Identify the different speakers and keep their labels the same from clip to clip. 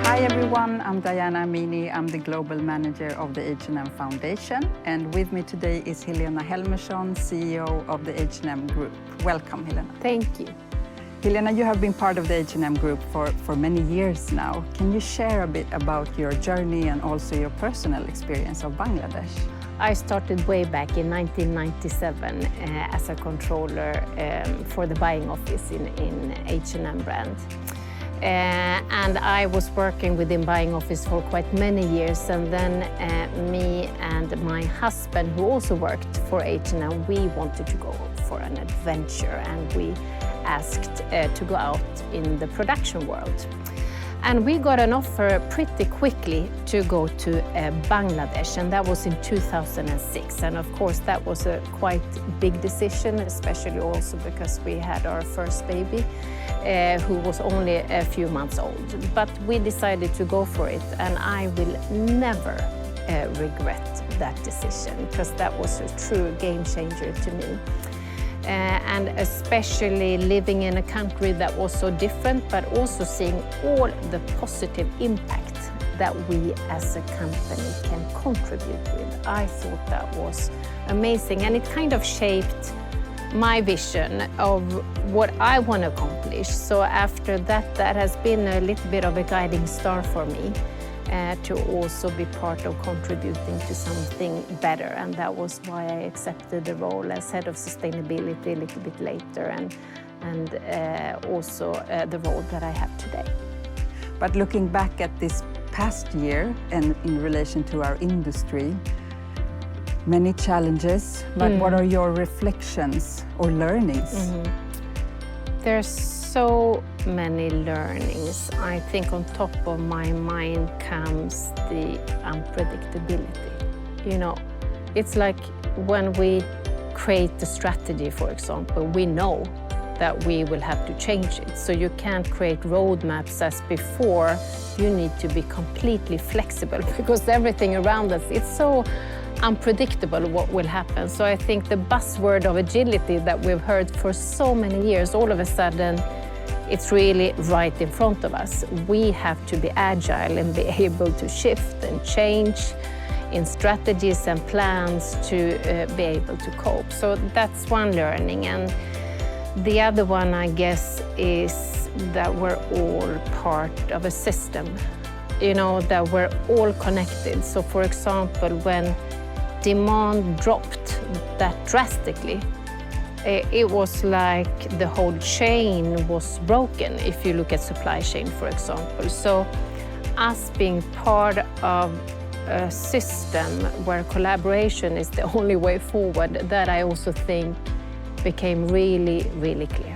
Speaker 1: Hi everyone, I'm Diana Amini. I'm the Global Manager of the H&M Foundation. And with me today is Helena Helmersson, CEO of the H&M Group. Welcome, Helena.
Speaker 2: Thank you.
Speaker 1: Helena, you have been part of the H&M Group for many years now. Can you share a bit about your journey and also your personal experience of Bangladesh?
Speaker 2: I started way back in 1997 as a controller for the buying office in H&M brand. And I was working within buying office for quite many years, and then me and my husband, who also worked for H&M, we wanted to go for an adventure, and we asked to go out in the production world. And we got an offer pretty quickly to go to Bangladesh, and that was in 2006. And of course, that was a quite big decision, especially also because we had our first baby, who was only a few months old. But we decided to go for it, and I will never regret that decision, because that was a true game changer to me. And especially living in a country that was so different, but also seeing all the positive impact that we as a company can contribute with. I thought that was amazing, and it kind of shaped my vision of what I want to accomplish. So after that, that has been a little bit of a guiding star for me. To also be part of contributing to something better. And that was why I accepted the role as head of sustainability a little bit later, and also the role that I have today.
Speaker 1: But looking back at this past year and in relation to our industry, many challenges, but what are your reflections or learnings?
Speaker 2: There's so many learnings. I think on top of my mind comes the unpredictability. You know, it's like when we create the strategy, for example, we know that we will have to change it. So you can't create roadmaps as before. You need to be completely flexible because everything around us, it's so unpredictable what will happen. So I think the buzzword of agility that we've heard for so many years, all of a sudden, it's really right in front of us. We have to be agile and be able to shift and change in strategies and plans to be able to cope. So that's one learning. And the other one, I guess, is that we're all part of a system, you know, that we're all connected. So for example, when demand dropped that drastically, it was like the whole chain was broken, if you look at supply chain, for example. So us being part of a system where collaboration is the only way forward, that I also think became really, really clear.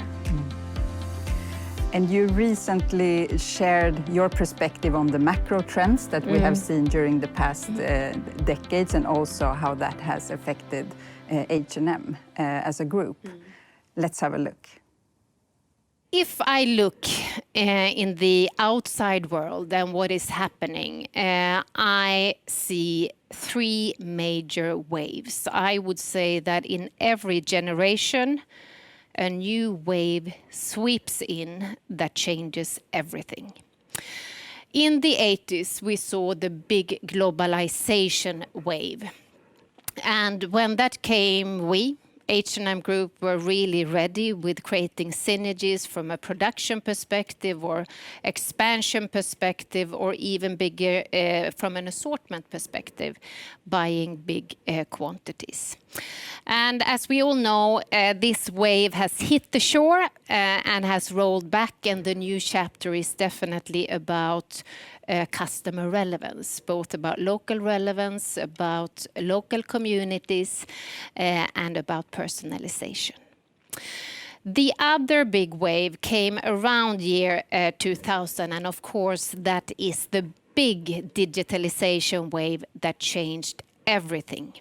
Speaker 1: And you recently shared your perspective on the macro trends that we have seen during the past decades, and also how that has affected H&M as a group. Let's have a look.
Speaker 2: If I look in the outside world and what is happening, I see three major waves. I would say that in every generation, a new wave sweeps in that changes everything. In the 80s, we saw the big globalization wave. And when that came, we, H&M Group, were really ready with creating synergies from a production perspective or expansion perspective, or even bigger from an assortment perspective, buying big quantities. And as we all know, this wave has hit the shore and has rolled back, and the new chapter is definitely about customer relevance, both about local relevance, about local communities, and about personalization. The other big wave came around year 2000, and of course that is the big digitalization wave that changed everything.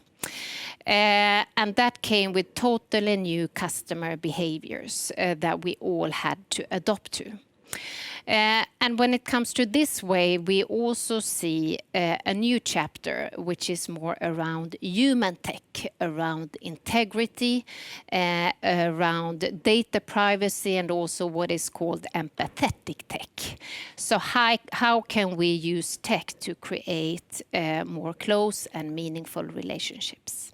Speaker 2: And that came with totally new customer behaviors that we all had to adopt to. And when it comes to this wave, we also see a new chapter, which is more around human tech, around integrity, around data privacy, and also what is called empathetic tech. So how can we use tech to create more close and meaningful relationships?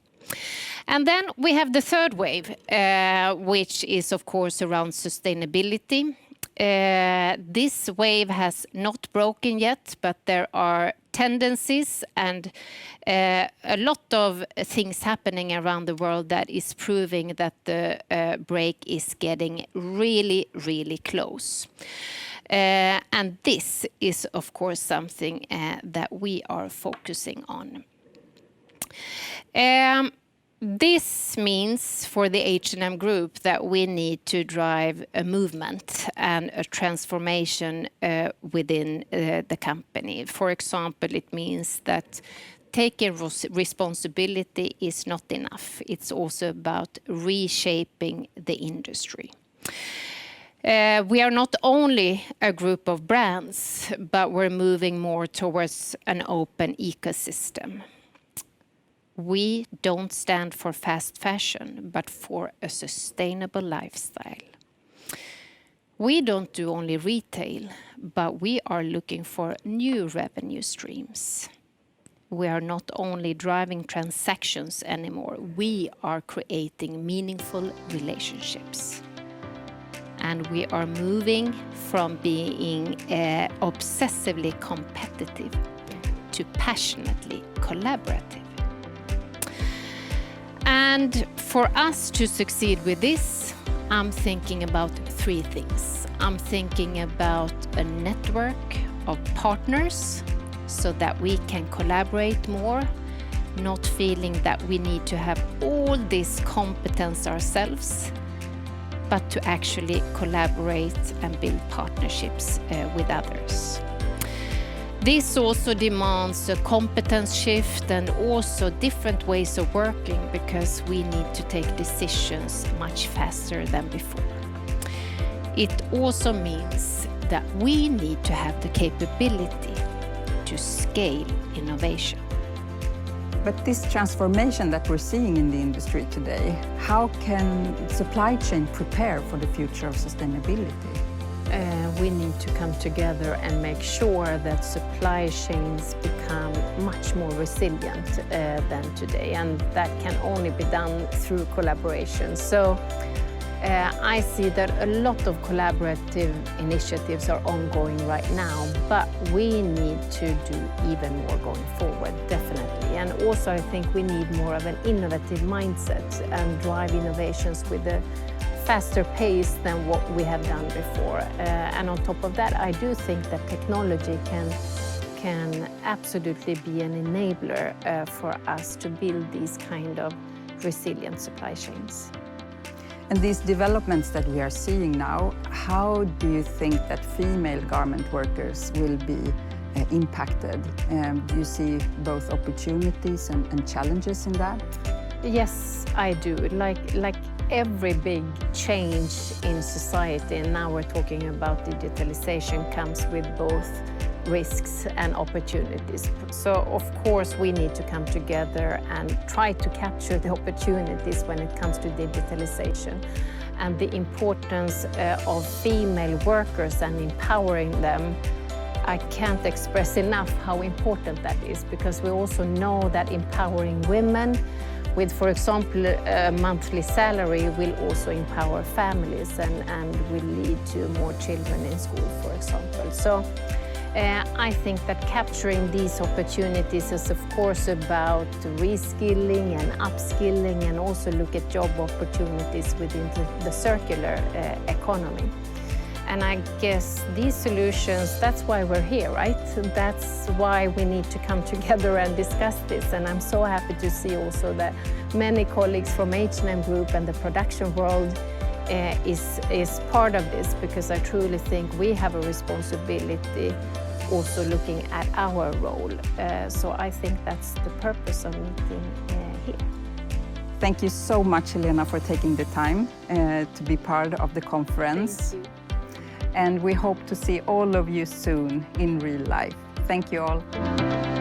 Speaker 2: And then we have the third wave, which is, of course, around sustainability. This wave has not broken yet, but there are tendencies and a lot of things happening around the world that is proving that the break is getting really, really close. And this is, of course, something that we are focusing on. This means for the H&M Group that we need to drive a movement and a transformation within the company. For example, it means that taking responsibility is not enough. It's also about reshaping the industry. We are not only a group of brands, but we're moving more towards an open ecosystem. We don't stand for fast fashion, but for a sustainable lifestyle. We don't do only retail, but we are looking for new revenue streams. We are not only driving transactions anymore, we are creating meaningful relationships. And we are moving from being obsessively competitive to passionately collaborative. And for us to succeed with this, I'm thinking about three things. I'm thinking about a network of partners so that we can collaborate more, not feeling that we need to have all this competence ourselves, but to actually collaborate and build partnerships with others. This also demands a competence shift and also different ways of working because we need to take decisions much faster than before. It also means that we need to have the capability to scale innovation.
Speaker 1: But this transformation that we're seeing in the industry today, how can supply chain prepare for the future of sustainability?
Speaker 2: We need to come together and make sure that supply chains become much more resilient than today, and that can only be done through collaboration. So I see that a lot of collaborative initiatives are ongoing right now, but we need to do even more going forward, definitely. And also I think we need more of an innovative mindset and drive innovations with a faster pace than what we have done before. And on top of that, I do think that technology can absolutely be an enabler for us to build these kind of resilient supply chains.
Speaker 1: And these developments that we are seeing now, how do you think that female garment workers will be impacted? Do you see both opportunities and challenges in that?
Speaker 2: Yes, I do. Like every big change in society, and now we're talking about digitalization, comes with both risks and opportunities. So of course we need to come together and try to capture the opportunities when it comes to digitalization. And the importance of female workers and empowering them, I can't express enough how important that is, because we also know that empowering women with, for example, a monthly salary will also empower families and will lead to more children in school, for example. So I think that capturing these opportunities is of course about reskilling and upskilling, and also look at job opportunities within the circular economy. And I guess these solutions, that's why we're here, right? That's why we need to come together and discuss this. And I'm so happy to see also that many colleagues from H&M Group and the production world is part of this, because I truly think we have a responsibility also looking at our role. So I think that's the purpose of meeting here.
Speaker 1: Thank you so much, Helena, for taking the time to be part of the conference.
Speaker 2: Thank you.
Speaker 1: and we hope to see all of you soon in real life. Thank you all.